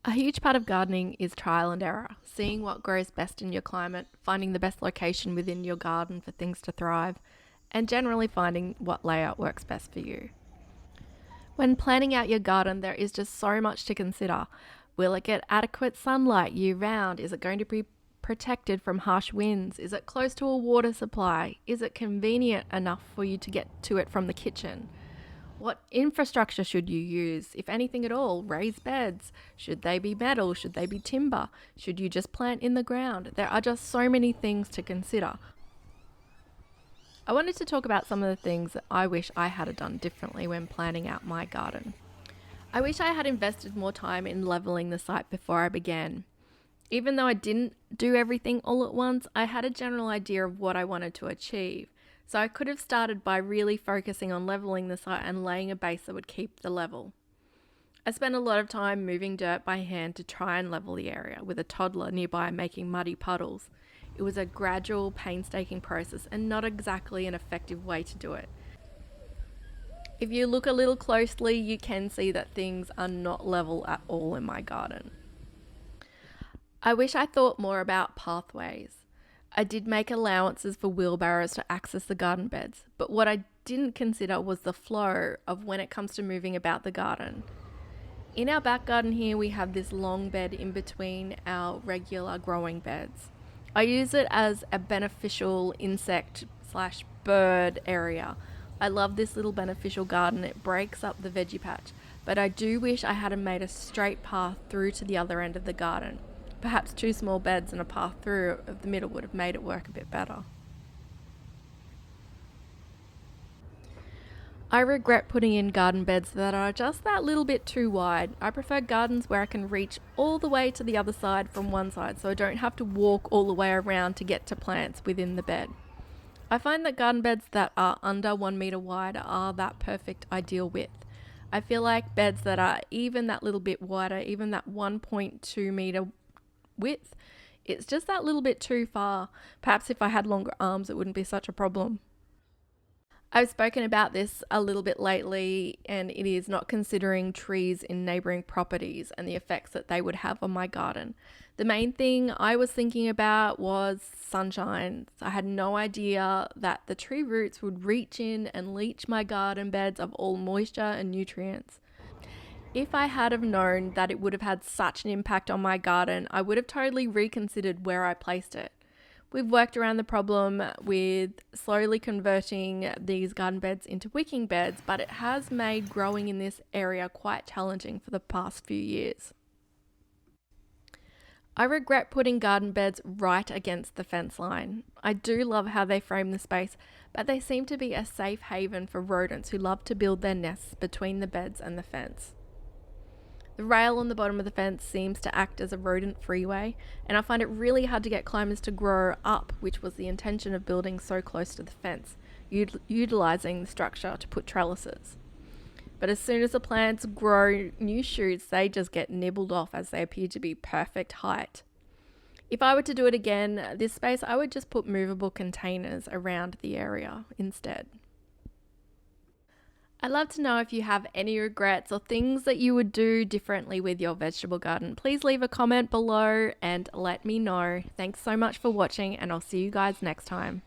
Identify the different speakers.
Speaker 1: A huge part of gardening is trial and error, seeing what grows best in your climate, finding the best location within your garden for things to thrive, and generally finding what layout works best for you. When planning out your garden, there is just so much to consider. Will it get adequate sunlight year round? Is it going to be protected from harsh winds? Is it close to a water supply? Is it convenient enough for you to get to it from the kitchen? What infrastructure should you use, if anything at all? Raised beds? Should they be metal? Should they be timber? Should you just plant in the ground? There are just so many things to consider. I wanted to talk about some of the things that I wish I had done differently when planning out my garden. I wish I had invested more time in leveling the site before I began. Even though I didn't do everything all at once, I had a general idea of what I wanted to achieve. So I could have started by really focusing on leveling the site and laying a base that would keep the level. I spent a lot of time moving dirt by hand to try and level the area, with a toddler nearby making muddy puddles. It was a gradual, painstaking process and not exactly an effective way to do it. If you look a little closely, you can see that things are not level at all in my garden. I wish I thought more about pathways. I did make allowances for wheelbarrows to access the garden beds, but what I didn't consider was the flow of when it comes to moving about the garden. In our back garden here, we have this long bed in between our regular growing beds. I use it as a beneficial insect slash bird area. I love this little beneficial garden. It breaks up the veggie patch, but I do wish I had made a straight path through to the other end of the garden. Perhaps two small beds and a path through of the middle would have made it work a bit better. I regret putting in garden beds that are just that little bit too wide. I prefer gardens where I can reach all the way to the other side from one side, so I don't have to walk all the way around to get to plants within the bed. I find that garden beds that are under 1 meter wide are that perfect ideal width. I feel like beds that are even that little bit wider, even that 1.2 meter width, it's just that little bit too far. Perhaps if I had longer arms, it wouldn't be such a problem. I've spoken about this a little bit lately, and it is not considering trees in neighbouring properties and the effects that they would have on my garden. The main thing I was thinking about was sunshine. I had no idea that the tree roots would reach in and leach my garden beds of all moisture and nutrients. If I had have known that it would have had such an impact on my garden, I would have totally reconsidered where I placed it. We've worked around the problem with slowly converting these garden beds into wicking beds, but it has made growing in this area quite challenging for the past few years. I regret putting garden beds right against the fence line. I do love how they frame the space, but they seem to be a safe haven for rodents who love to build their nests between the beds and the fence. The rail on the bottom of the fence seems to act as a rodent freeway, and I find it really hard to get climbers to grow up, which was the intention of building so close to the fence, utilising the structure to put trellises. But as soon as the plants grow new shoots, they just get nibbled off as they appear to be perfect height. If I were to do it again, this space, I would just put movable containers around the area instead. I'd love to know if you have any regrets or things that you would do differently with your vegetable garden. Please leave a comment below and let me know. Thanks so much for watching, and I'll see you guys next time.